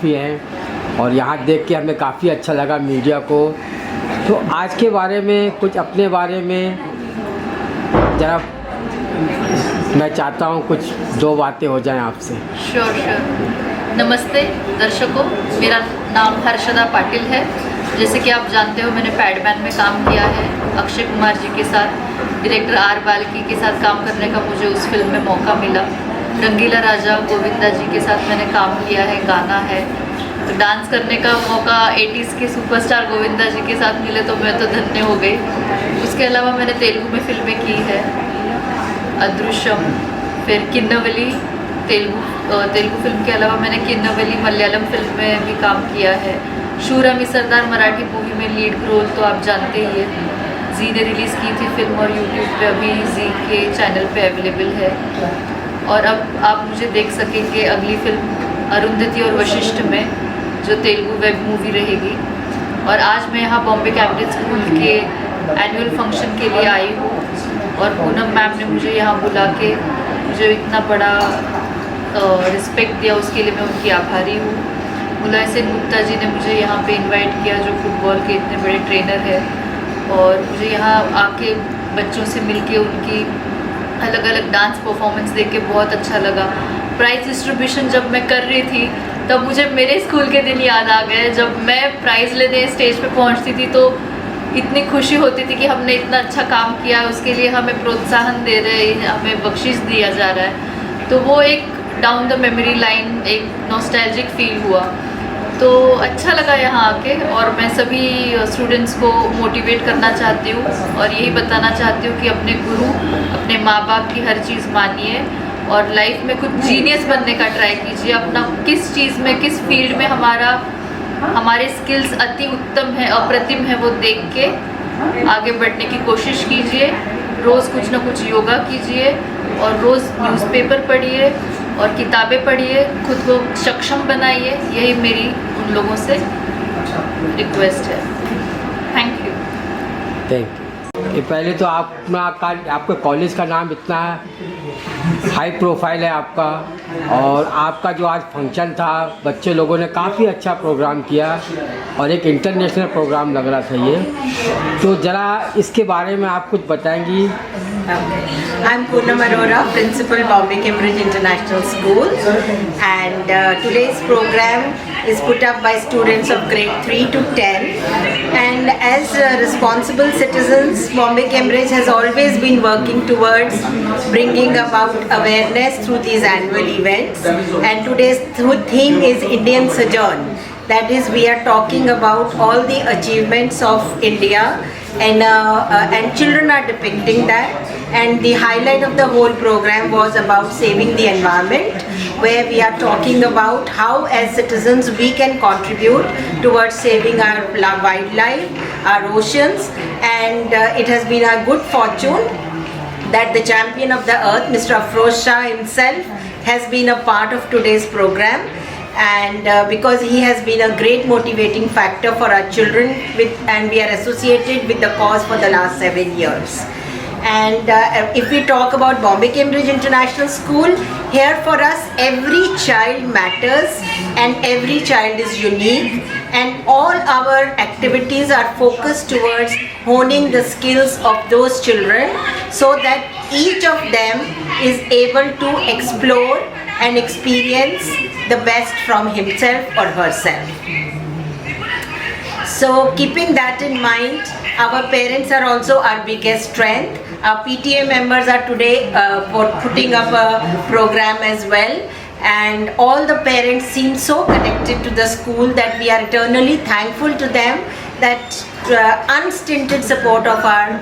काफ़ी हैं और यहाँ देख के हमें काफ़ी अच्छा लगा मीडिया को। तो आज के बारे में कुछ अपने बारे में ज़रा मैं चाहता हूँ कुछ दो बातें हो जाएं आपसे। श्योर। नमस्ते दर्शकों, मेरा नाम हर्षदा पाटिल है। जैसे कि आप जानते हो, मैंने पैडमैन में काम किया है अक्षय कुमार जी के साथ। डायरेक्टर आर बाल्की के साथ काम करने का मुझे उस फिल्म में मौका मिला। रंगीला राजा गोविंदा जी के साथ मैंने काम किया है, गाना है। तो डांस करने का मौका 80s के सुपरस्टार गोविंदा जी के साथ मिले तो मैं तो धन्य हो गई। उसके अलावा मैंने तेलुगु में फिल्में की है, अदृश्यम, फिर किन्नवली। तेलुगु फिल्म के अलावा मैंने किन्नवली मलयालम फिल्म में भी काम किया है। शूरामी सरदार मराठी मूवी में लीड रोल तो आप जानते ही है। जी ने रिलीज़ की थी फिल्म और यूट्यूब पे अभी जी के चैनल पे अवेलेबल है। और अब आप मुझे देख सकेंगे अगली फिल्म अरुंधति और वशिष्ठ में, जो तेलुगु वेब मूवी रहेगी। और आज मैं यहाँ बॉम्बे कैम्ब्रिज स्कूल के एनुअल फंक्शन के लिए आई हूँ और पूनम मैम ने मुझे यहाँ बुला के मुझे इतना बड़ा रिस्पेक्ट दिया, उसके लिए मैं उनकी आभारी हूँ। मुलाय सेन गुप्ता जी ने मुझे यहाँ पे इनवाइट किया, जो फुटबॉल के इतने बड़े ट्रेनर है, और मुझे यहाँ आके बच्चों से मिलके उनकी अलग अलग डांस परफॉर्मेंस देख के बहुत अच्छा लगा। प्राइज़ डिस्ट्रीब्यूशन जब मैं कर रही थी तब मुझे मेरे स्कूल के दिन याद आ गए, जब मैं प्राइज़ लेने स्टेज पे पहुंचती थी तो इतनी खुशी होती थी कि हमने इतना अच्छा काम किया, उसके लिए हमें प्रोत्साहन दे रहे हैं, हमें बख्शिश दिया जा रहा है। तो वो एक डाउन द मेमोरी लाइन, एक नॉस्टैल्जिक फील हुआ। तो अच्छा लगा यहाँ आके, और मैं सभी स्टूडेंट्स को मोटिवेट करना चाहती हूँ और यही बताना चाहती हूँ कि अपने गुरु, अपने माँ बाप की हर चीज़ मानिए और लाइफ में कुछ जीनियस बनने का ट्राई कीजिए। अपना किस चीज़ में, किस फील्ड में हमारे स्किल्स अति उत्तम है, अप्रतिम है, वो देख के आगे बढ़ने की कोशिश कीजिए। रोज़ कुछ ना कुछ योगा कीजिए और रोज़ न्यूज़पेपर पढ़िए और किताबें पढ़िए, खुद को सक्षम बनाइए। यही मेरी उन लोगों से रिक्वेस्ट है। Thank you. ये पहले तो आपके कॉलेज का नाम इतना हाई प्रोफाइल है आपका, और आपका जो आज फंक्शन था, बच्चे लोगों ने काफ़ी अच्छा प्रोग्राम किया और एक इंटरनेशनल प्रोग्राम लग रहा था ये। तो ज़रा इसके बारे में आप कुछ बताएंगी? I'm Poonam Arora, Principal Bombay Cambridge International School, and today's program is put up by students of grade 3 to 10. And as responsible citizens, Bombay Cambridge has always been working towards bringing about awareness through these annual events. And today's theme is Indian Sojourn. That is, we are talking about all the achievements of India, and children are depicting that. And the highlight of the whole program was about saving the environment, where we are talking about how as citizens we can contribute towards saving our wildlife, our oceans. And it has been a good fortune that the champion of the earth, Mr. Afroz Shah himself, has been a part of today's program. And because he has been a great motivating factor for our children, and we are associated with the cause for the last 7 years. And if we talk about Bombay Cambridge International School, here for us every child matters and every child is unique, and all our activities are focused towards honing the skills of those children so that each of them is able to explore and experience the best from himself or herself. So keeping that in mind, our parents are also our biggest strength. Our PTA members are today putting up a program as well, and all the parents seem so connected to the school that we are eternally thankful to them. That unstinted support of our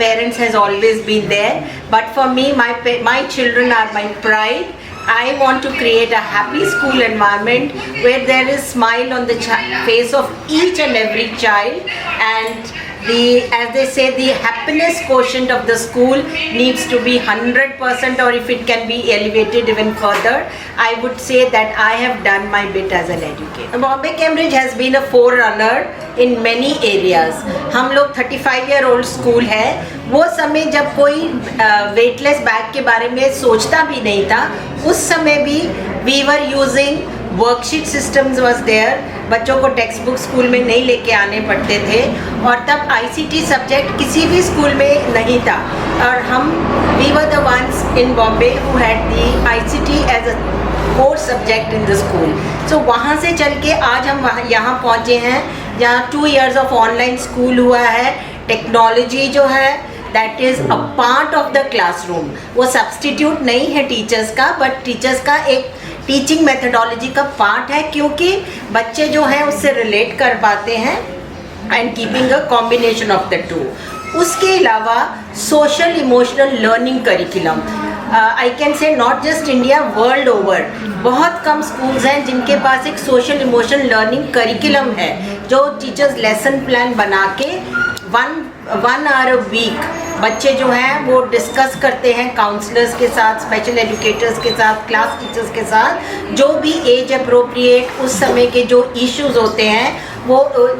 parents has always been there. But for me, my children are my pride. I want to create a happy school environment where there is smile on the face of each and every child, and as they say, the happiness quotient of the school needs to be 100%, or if it can be elevated even further. I would say that I have done my bit as an educator. Bombay Cambridge has been a forerunner in many areas. हम लोग 35-year-old school है. वो समय जब कोई weightless bag के बारे में सोचता भी नहीं था, उस समय भी we were using worksheet systems was there, बच्चों को टेक्स्ट बुक स्कूल में नहीं लेके आने पड़ते थे, और तब ICT सब्जेक्ट किसी भी स्कूल में नहीं था, और हम we were the ones in Bombay who had the ICT as a core subject in the school. So वहाँ से चल के आज हम यहाँ पहुँचे हैं जहाँ 2 years ऑफ ऑनलाइन स्कूल हुआ है। टेक्नोलॉजी जो है that is a part of the classroom, वो सब्सटीट्यूट नहीं है टीचर्स का, बट टीचर्स का एक टीचिंग मेथडोलॉजी का पार्ट है, क्योंकि बच्चे जो हैं उससे रिलेट कर पाते हैं and keeping a combination of the two. उसके अलावा social emotional learning curriculum, I can say not just India, world over बहुत कम स्कूल्स हैं जिनके पास एक सोशल इमोशनल लर्निंग करिकुलम है, जो टीचर्स लेसन प्लान बना के वन आवर अ वीक बच्चे जो हैं वो डिस्कस करते हैं काउंसलर्स के साथ, स्पेशल एजुकेटर्स के साथ, क्लास टीचर्स के साथ, जो भी एज अप्रोप्रिएट उस समय के जो इश्यूज होते हैं वो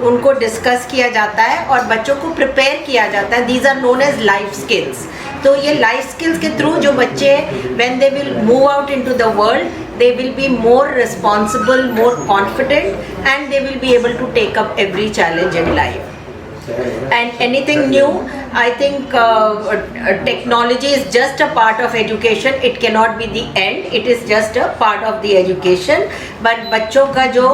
उनको डिस्कस किया जाता है और बच्चों को प्रिपेयर किया जाता है। These are known as life skills. तो ये लाइफ स्किल्स के थ्रू जो बच्चे when they will move out into the world, they will be more responsible, more confident, and they will be able to take up every challenge in life. And anything new, I think technology is just a part of education. It cannot be the end. It is just a part of the education. But बच्चों का जो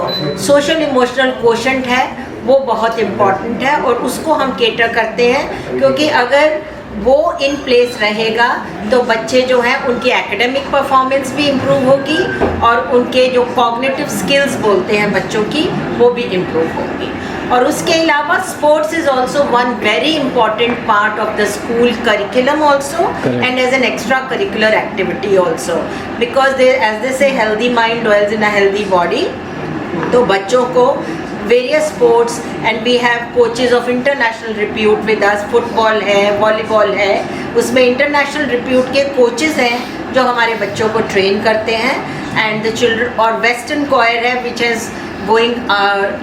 social emotional quotient है वो बहुत important है, और उसको हम cater करते हैं, क्योंकि अगर वो इन प्लेस रहेगा तो बच्चे जो हैं उनकी एकेडमिक परफॉर्मेंस भी इम्प्रूव होगी, और उनके जो कॉग्निटिव स्किल्स बोलते हैं बच्चों की वो भी इम्प्रूव होगी। और उसके अलावा sports is also one very important part of the school curriculum also, and as an extra curricular activity also, because they as they say healthy mind dwells in a healthy body. तो बच्चों को various sports, and we have coaches of international repute with us, football है, volleyball है, उसमें international repute के coaches हैं जो हमारे बच्चों को ट्रेन करते हैं, एंड द चिल्ड्रन, और वेस्टर्न कॉयर है which is going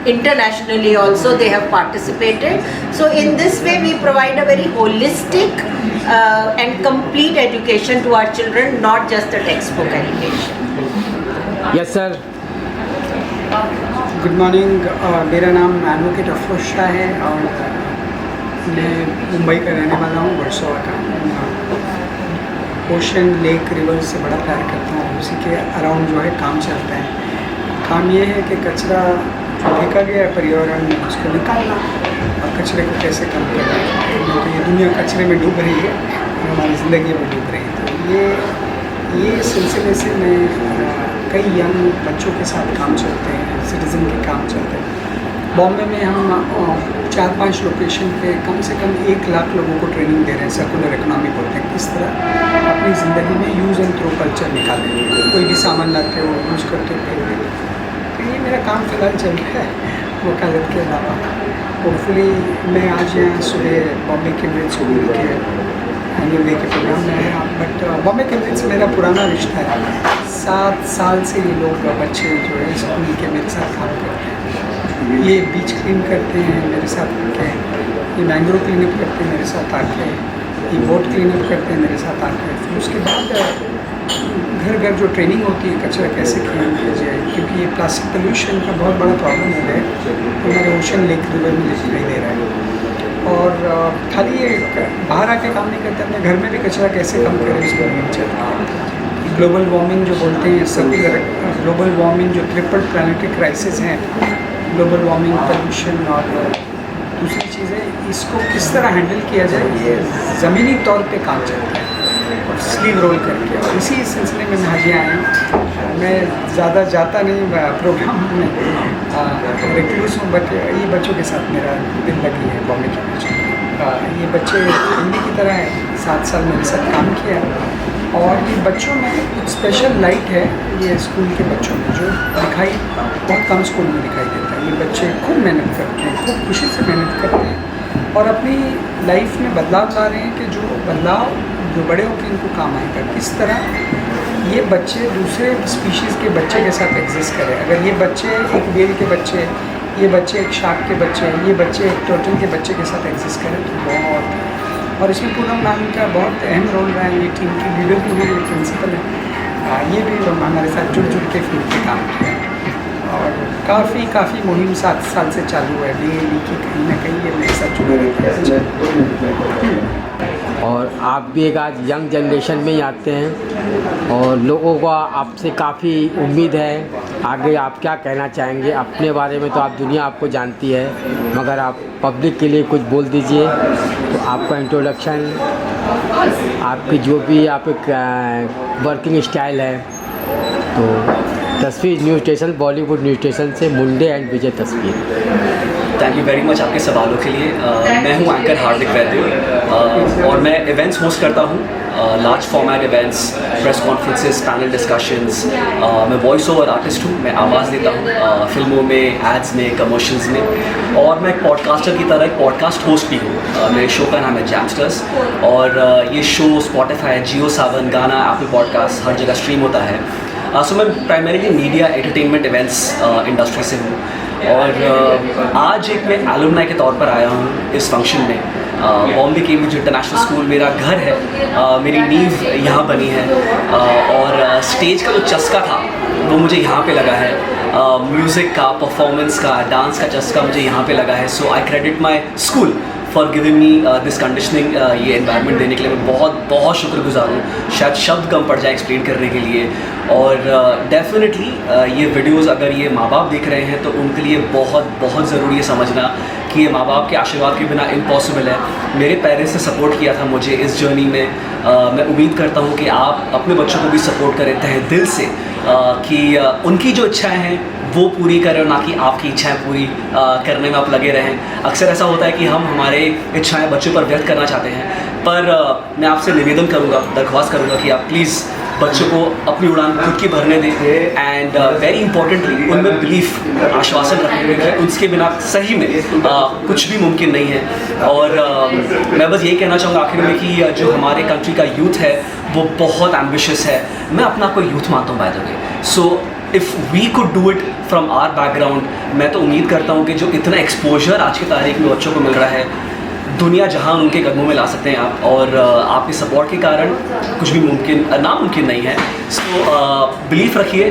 internationally also, they have participated. So in this way we provide a very holistic and complete education to our children, not just a textbook education. Yes sir. Good morning, मेरा नाम advocate Afroz Shah है और मैं मुंबई का रहने वाला हूँ, वर्सोवा का। ओशन, लेक, रिवर से बड़ा प्यार करता हूँ, उसी के अराउंड जो है काम चलता है। काम ये है कि कचरा जो फेंका गया है पर्यावरण में उसको निकालना और कचरे को कैसे कम करना, क्योंकि ये दुनिया कचरे में डूब रही है और हमारी ज़िंदगी में डूब रही है। तो ये सिलसिले से मैं कई यंग बच्चों के साथ काम चलते हैं, सिटीज़न के काम चलते हैं। बॉम्बे में हम 4-5 लोकेशन पे कम से कम 1 लाख लोगों को ट्रेनिंग दे रहे हैं। सर्कुलर इकोनॉमी बोलते हैं, किस तरह अपनी ज़िंदगी में यूज़ एंड थ्रो कल्चर निकालें। कोई भी सामान लाते हो, यूज़ करते हो, तो ये मेरा काम फ़िलहाल चल रहा है वकालत के अलावा। होपफुली मैं आज यहाँ सुबह बॉम्बे कैम्ब्रिज स्कूल के एनुअल डे के प्रोग्राम में आया, बट बॉम्बे कैम्ब्रिज से मेरा पुराना रिश्ता है। 7 साल से ये लोग बच्चे जो है स्कूल के मेरे साथ काम करते हैं। ये बीच क्लीन करते हैं मेरे साथ आके, ये मैंग्रोव क्लीनअप करते हैं मेरे साथ आके, ये बोट क्लीनअप करते हैं मेरे साथ आके। फिर उसके बाद घर घर जो ट्रेनिंग होती है कचरा कैसे क्लीन किया जाए, क्योंकि ये प्लास्टिक पोल्यूशन का बहुत बड़ा प्रॉब्लम हो गया है हमारे ओशन, लेक, रिवर में दिखाई दे रहा है। और खाली ये बाहर आके काम नहीं करते, अपने घर में भी कचरा कैसे कम करें उसका नहीं चलता। ग्लोबल वार्मिंग जो बोलते हैं, सर्कुलर ग्लोबल वार्मिंग जो ट्रिपल प्लानिटरी क्राइसिस हैं, ग्लोबल वार्मिंग, पोल्यूशन और दूसरी चीज़ें, इसको किस तरह हैंडल किया जाए, ये ज़मीनी तौर पे काम चलता है और स्लीव रोल करके। और इसी सिलसिले में मैं आज आया हूँ। मैं ज़्यादा जाता नहीं प्रोग्राम में, रिक्लूस हूँ, बट ये बच्चों के साथ मेरा दिल लगी है बॉम्बे के बच्चे। ये बच्चे हिंदी की तरह है, 7 साल मेरे साथ काम किया, और ये बच्चों में कुछ स्पेशल लाइट है ये स्कूल के बच्चों में, जो दिखाई बहुत कम स्कूल में दिखाई देता है। ये बच्चे खूब मेहनत करते हैं, खूब खुशी से मेहनत करते हैं और अपनी लाइफ में बदलाव ला रहे हैं, कि जो बदलाव जो बड़े होकर इनको काम आएगा। किस तरह ये बच्चे दूसरे स्पीशीज़ के बच्चे के साथ एग्जिस्ट करें। अगर ये बच्चे एक वेल के बच्चे, ये बच्चे एक शार्क के बच्चे, ये बच्चे एक टर्टल के बच्चे के साथ एग्जिस्ट करें तो बहुत। और इसमें पूनम मैम का बहुत अहम रोल रहा है। ये टीम की लीडर भी हैं, ये प्रिंसिपल है, ये भी हमारे साथ जुड़ के फील्ड पे काम किया। और काफ़ी मुहिम 7 साल से चालू है डेली की, कहीं ना कहीं ये मेरे साथ जुड़े रहते हैं। और आप भी एक आज यंग जनरेशन में ही आते हैं और लोगों को आपसे काफ़ी उम्मीद है। आगे आप क्या कहना चाहेंगे अपने बारे में? तो आप दुनिया आपको जानती है, मगर आप पब्लिक के लिए कुछ बोल दीजिए। तो आपका इंट्रोडक्शन, आपकी जो भी आप एक वर्किंग स्टाइल है। तो तस्वीर news station, Bollywood news station से मुंडे एंड विजय तस्वीर। थैंक यू वेरी मच आपके सवालों के लिए। मैं हूं एंकर हार्दिक वैद्य और मैं इवेंट्स होस्ट करता हूं, large format events, press conferences, panel discussions. मैं वॉइस ओवर आर्टिस्ट हूं, मैं आवाज़ देता हूं फिल्मों में, एड्स में, कमर्शियल्स में। और मैं एक पॉडकास्टर की तरह एक पॉडकास्ट होस्ट भी हूँ। मेरे शो का नाम है जैमस्टर्स और ये शो स्पॉटिफाई, जियो सावन, गाना, एप्पल पॉडकास्ट हर जगह स्ट्रीम होता है। सो मैं primarily media entertainment events industry से हूँ और आज एक मैं एलुमनाई के तौर पर आया हूँ इस फंक्शन में। बॉम्बे केम्ब्रिज इंटरनेशनल स्कूल मेरा घर है, मेरी नींव यहाँ बनी है और स्टेज का जो चस्का था वो मुझे यहाँ पे लगा है। म्यूज़िक का, परफॉर्मेंस का, डांस का चस्का मुझे यहाँ पे लगा है। So I credit my school for giving me this conditioning, ये एनवायरनमेंट देने के लिए मैं बहुत शुक्रगुजार हूँ। शायद शब्द कम पड़ जाए एक्सप्लेन करने के लिए। और डेफिनेटली ये वीडियोस अगर ये माँ बाप देख रहे हैं तो उनके लिए बहुत ज़रूरी है समझना कि ये माँ बाप के आशीर्वाद के बिना इम्पॉसिबल है। मेरे पेरेंट्स ने सपोर्ट किया था मुझे इस जर्नी में। मैं उम्मीद करता हूँ कि आप अपने बच्चों को भी सपोर्ट करें तहे दिल से, कि उनकी जो इच्छाएँ हैं वो पूरी करें और ना कि आपकी इच्छाएं पूरी करने में आप लगे रहें। अक्सर ऐसा होता है कि हम हमारे इच्छाएं बच्चों पर व्यक्त करना चाहते हैं, पर मैं आपसे निवेदन करूंगा, दरख्वास्त करूंगा कि आप प्लीज़ बच्चों को अपनी उड़ान खुद की भरने दें एंड वेरी इंपॉर्टेंटली उनमें बिलीफ, आश्वासन रखें कि उसके बिना सही में कुछ भी मुमकिन नहीं है। और मैं बस यही कहना चाहूँगा आखिर में कि जो हमारे कंट्री का यूथ है वो बहुत एम्बिशियस है। मैं अपना कोई यूथ मानता हूँ by the way. So if we could do it from our background, मैं तो उम्मीद करता हूँ कि जो इतना एक्सपोजर आज की तारीख में बच्चों को मिल रहा है, दुनिया जहां उनके कदमों में ला सकते हैं आप। और आपके सपोर्ट के कारण कुछ भी नामुमकिन नहीं है। सो बिलीफ रखिए,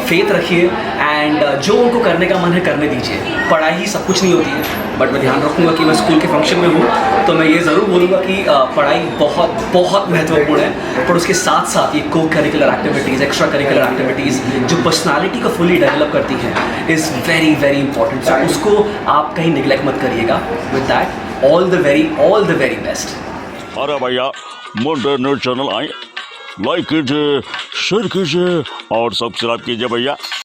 फेथ रखिए एंड जो उनको करने का मन है करने दीजिए। पढ़ाई ही सब कुछ नहीं होती है, बट मैं ध्यान रखूँगा कि मैं स्कूल के फंक्शन में हूँ तो मैं ये ज़रूर बोलूँगा कि पढ़ाई बहुत महत्वपूर्ण है, पर उसके साथ साथ ये को curricular activities, extra curricular activities जो पर्सनालिटी को फुली डेवलप करती हैं इज़ वेरी इंपॉर्टेंट। सो उसको आप कहीं निगलेक्ट मत करिएगा। With that all the very best। अरे भैया, मुंडे न्यूज़ चैनल आए, लाइक कीजिए, शेयर कीजिए और सब्सक्राइब कीजिए भैया।